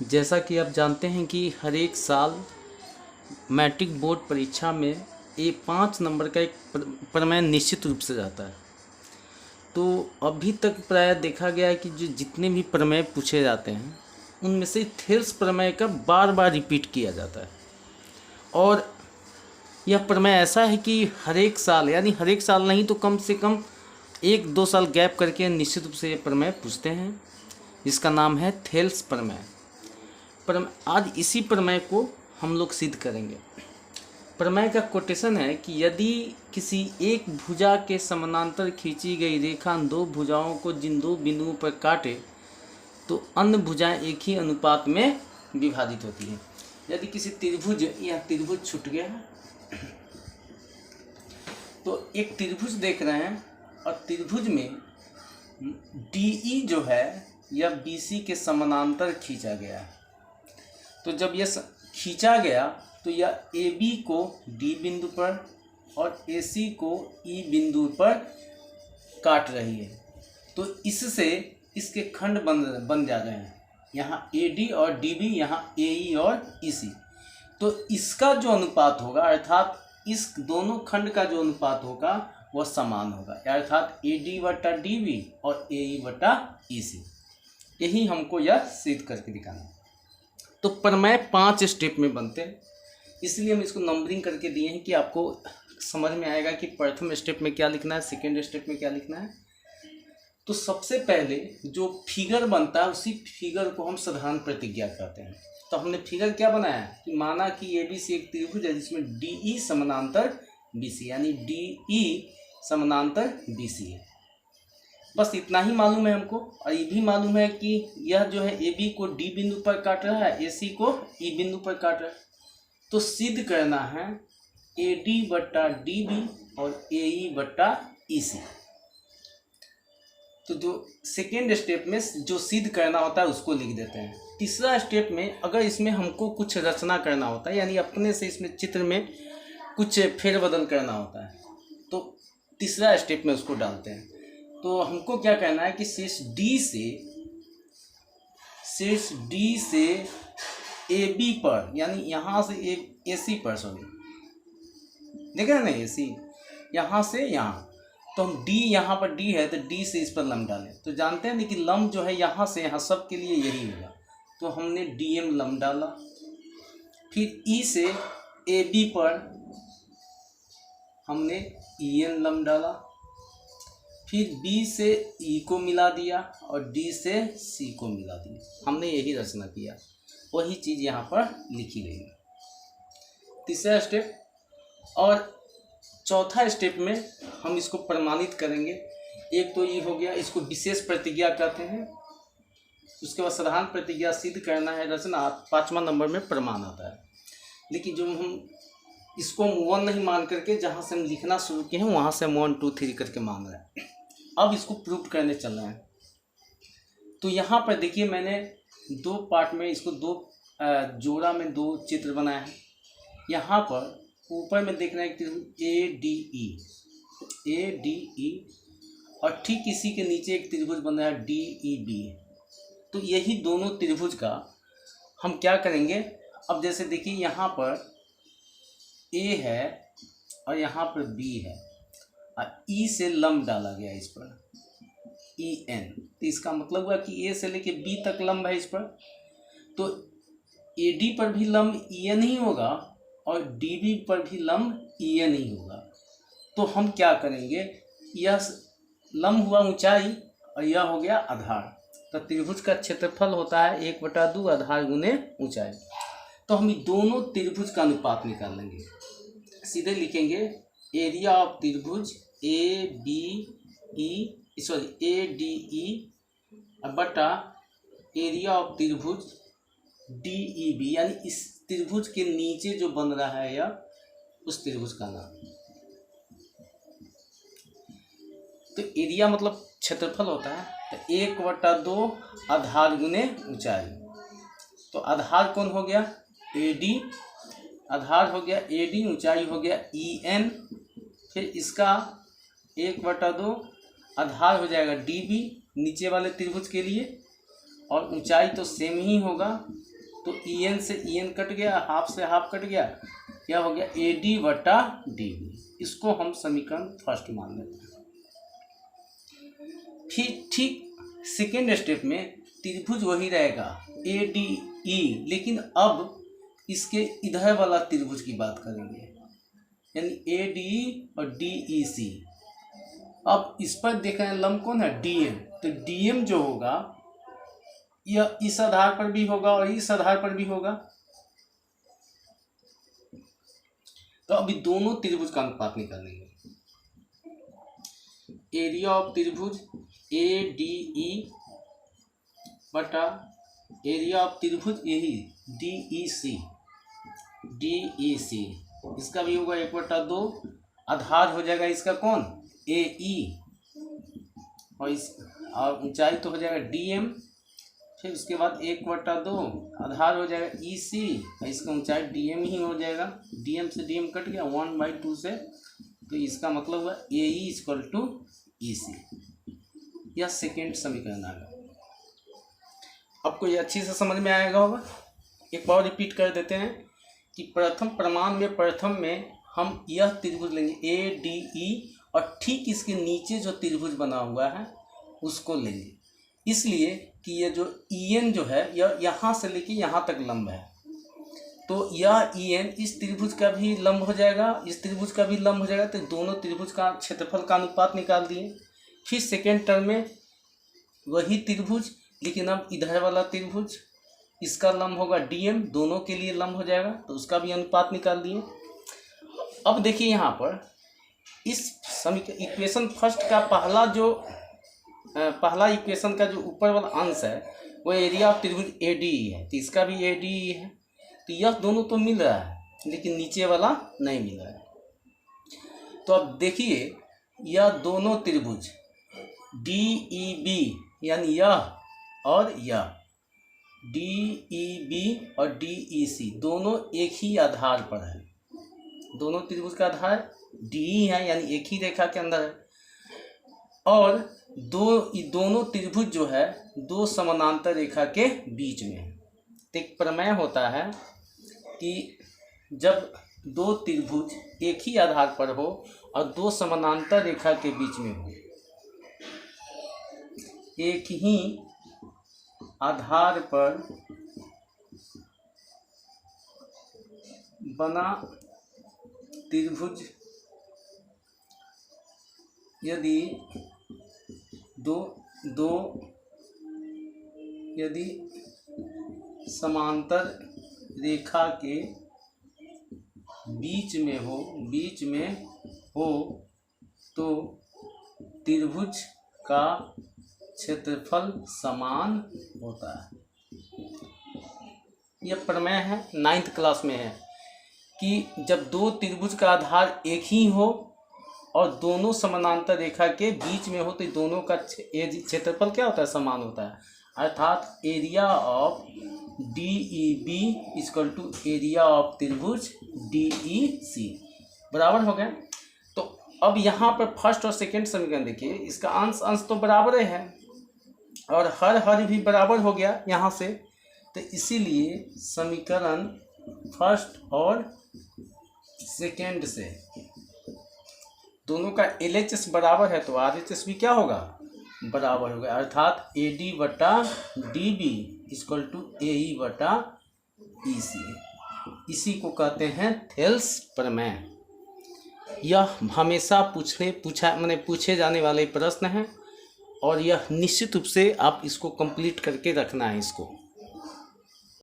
जैसा कि आप जानते हैं कि हर एक साल मैट्रिक बोर्ड परीक्षा में ये 5 नंबर का एक प्रमेय निश्चित रूप से जाता है। तो अभी तक प्राय देखा गया है कि जो जितने भी प्रमेय पूछे जाते हैं उनमें से थेल्स प्रमेय का बार बार रिपीट किया जाता है। और यह प्रमेय ऐसा है कि हर एक साल, यानी हर एक साल नहीं तो कम से कम 1-2 साल गैप करके निश्चित रूप से ये प्रमेय पूछते हैं, जिसका नाम है थेल्स प्रमेय। पर आज इसी प्रमेय को हम लोग सिद्ध करेंगे। प्रमेय का कोटेशन है कि यदि किसी एक भुजा के समानांतर खींची गई रेखा दो भुजाओं को जिन दो बिंदुओं पर काटे तो अन्य भुजाएं एक ही अनुपात में विभाजित होती हैं। यदि किसी त्रिभुज, यह त्रिभुज छूट गया है, तो एक त्रिभुज देख रहे हैं और त्रिभुज में DE जो है यह BC के समानांतर खींचा गया है। तो जब यह खींचा गया तो यह AB को D बिंदु पर और AC को E बिंदु पर काट रही है। तो इससे इसके खंड बन जा रहे हैं, यहाँ AD और DB, यहाँ AE और EC। तो इसका जो अनुपात होगा, अर्थात इस दोनों खंड का जो अनुपात होगा वह समान होगा, अर्थात AD/DB और AE/EC। यही हमको यह सिद्ध करके दिखाना है। तो प्रमेय 5 स्टेप में बनते हैं, इसलिए हम इसको नंबरिंग करके दिए हैं कि आपको समझ में आएगा कि प्रथम स्टेप में क्या लिखना है, सेकेंड स्टेप में क्या लिखना है। तो सबसे पहले जो फिगर बनता है उसी फिगर को हम साधारण प्रतिज्ञा कहते हैं। तो हमने फिगर क्या बनाया कि माना कि ABC एक त्रिभुज है जिसमें DE समानांतर BC, यानी DE समानांतर BC है। बस इतना ही मालूम है हमको। और ये भी मालूम है कि यह जो है AB को D बिंदु पर काट रहा है, AC को E बिंदु पर काट रहा है। तो सिद्ध करना है AD/DB और AE/EC। तो जो सेकेंड स्टेप में जो सिद्ध करना होता है उसको लिख देते हैं। तीसरा स्टेप में अगर इसमें हमको कुछ रचना करना होता है, यानी अपने से इसमें चित्र में कुछ फेरबदल करना होता है, तो तीसरा स्टेप में उसको डालते हैं। तो हमको क्या करना है कि शीर्ष D से AB पर, यानी यहाँ से AC पर, देख रहे हैं ना, AC यहाँ से यहाँ, तो हम D, यहाँ पर D है तो D से इस पर लंब डालें। तो जानते हैं कि लंब जो है यहाँ से यहाँ सब के लिए यही होगा, तो हमने DM लंब डाला। फिर E से AB पर हमने EN लंब डाला। फिर B से E को मिला दिया और D से C को मिला दिया। हमने यही रचना किया, वही चीज़ यहाँ पर लिखी गई है। तीसरा स्टेप। और चौथा स्टेप में हम इसको प्रमाणित करेंगे। एक तो ये हो गया, इसको विशेष प्रतिज्ञा कहते हैं। उसके बाद साधारण प्रतिज्ञा सिद्ध करना है, रचना। 5वां नंबर में प्रमाण आता है। लेकिन जो हम इसको 1 नहीं मान करके जहाँ से हम लिखना शुरू किए हैं वहाँ से हम 1 2 3 करके मान रहे हैं। अब इसको प्रूव करने चल रहे हैं। तो यहाँ पर देखिए, मैंने 2 पार्ट में इसको 2 जोड़ा में 2 चित्र बनाए हैं। यहाँ पर ऊपर में देखना है त्रिभुज ADE और ठीक इसी के नीचे एक त्रिभुज बन रहा है DEB। तो यही दोनों त्रिभुज का हम क्या करेंगे, अब जैसे देखिए यहाँ पर A है और यहाँ पर B है और E से लंब डाला गया इस पर, EN। तो इसका मतलब हुआ कि A से लेके B तक लंब है इस पर। तो AD पर भी लंब EN ही होगा और DB पर भी लंब EN ही होगा। तो हम क्या करेंगे, यह लंब हुआ ऊंचाई और यह हो गया आधार। तो त्रिभुज का क्षेत्रफल होता है 1/2 आधार गुने ऊंचाई। तो हम दोनों त्रिभुज का अनुपात निकाल लेंगे। सीधे लिखेंगे एरिया ऑफ त्रिभुज ADE बटा एरिया ऑफ त्रिभुज DEB, यानी इस त्रिभुज के नीचे जो बन रहा है या उस त्रिभुज का नाम। तो एरिया मतलब क्षेत्रफल होता है। तो 1/2 आधार गुने ऊंचाई। तो आधार कौन हो गया, AD। आधार हो गया AD, ऊंचाई हो गया EN। फिर इसका 1/2 आधार हो जाएगा DB नीचे वाले त्रिभुज के लिए, और ऊंचाई तो सेम ही होगा, तो EN से EN कट गया, हाफ से हाफ कट गया, क्या हो गया AD बटा DB। इसको हम समीकरण फर्स्ट मान लेते हैं। फिर ठीक सेकेंड स्टेप में त्रिभुज वही रहेगा ADE, लेकिन अब इसके इधर वाला त्रिभुज की बात करेंगे, यानी ADE और DEC। अब इस पर देख रहे हैं लंब कौन है DM, तो DM जो होगा यह इस आधार पर भी होगा और इस आधार पर भी होगा। तो अभी दोनों त्रिभुज का अनुपात निकालेंगे। एरिया ऑफ त्रिभुज ADE बटा एरिया ऑफ त्रिभुज यही DEC, इसका भी होगा 1/2। आधार हो जाएगा इसका कौन AE, और ऊंचाई तो हो जाएगा DM। फिर उसके बाद 1/2 आधार हो जाएगा EC, और इसका ऊंचाई DM ही हो जाएगा। DM से DM कट गया 1/2 से, तो इसका मतलब हुआ AE = EC। यह सेकेंड समीकरण आ गया। आपको ये अच्छी से समझ में आएगा होगा। एक बार रिपीट कर देते हैं कि प्रथम प्रमाण में प्रथम में हम यह त्रिभुज लेंगे ADE, और ठीक इसके नीचे जो त्रिभुज बना हुआ है उसको लेंगे, इसलिए कि ये जो EN जो है यह यहाँ से लेके यहाँ तक लंब है, तो यह EN इस त्रिभुज का भी लंब हो जाएगा, इस त्रिभुज का भी लंब हो जाएगा। तो दोनों त्रिभुज का क्षेत्रफल का अनुपात निकाल दिए। फिर सेकेंड टर्म में वही त्रिभुज, लेकिन अब इधर वाला त्रिभुज, इसका लंब होगा DM, दोनों के लिए लंब हो जाएगा, तो उसका भी अनुपात निकाल दिए। अब देखिए यहाँ पर इस समीकरण इक्वेशन फर्स्ट का पहला इक्वेशन का जो ऊपर वाला अंश है वो एरिया ऑफ त्रिभुज ADE है, तो इसका भी ADE है। तो यह दोनों तो मिल रहा है, लेकिन नीचे वाला नहीं मिल रहा है। तो अब देखिए यह दोनों त्रिभुज DEB, यानी यह और यह DEB और DEC दोनों एक ही आधार पर है। दोनों त्रिभुज का आधार DE है, यानी एक ही रेखा के अंदर है, और दोनों त्रिभुज जो है दो समानांतर रेखा के बीच में है। तो एक प्रमेय होता है कि जब दो त्रिभुज एक ही आधार पर हो और दो समानांतर रेखा के बीच में हो, एक ही आधार पर बना त्रिभुज यदि यदि समांतर रेखा के बीच में हो तो त्रिभुज का क्षेत्रफल समान होता है। यह प्रमेय है, 9th क्लास में है कि जब दो त्रिभुज का आधार एक ही हो और दोनों समानांतर रेखा के बीच में हो तो दोनों का क्षेत्रफल क्या होता है, समान होता है। अर्थात area of DEB = area of त्रिभुज DEC बराबर हो गया। तो अब यहाँ पर फर्स्ट और सेकंड समीकरण देखिए, इसका अंश तो बराबर है और हर भी बराबर हो गया यहाँ से, तो इसीलिए समीकरण फर्स्ट और सेकंड से दोनों का LHS बराबर है, तो RHS भी क्या होगा, बराबर होगा। अर्थात AD बटा DB = AE बटा EC। इसी को कहते हैं थेल्स प्रमेय। यह हमेशा पूछे जाने वाले प्रश्न हैं, और यह निश्चित रूप से आप इसको कंप्लीट करके रखना है इसको।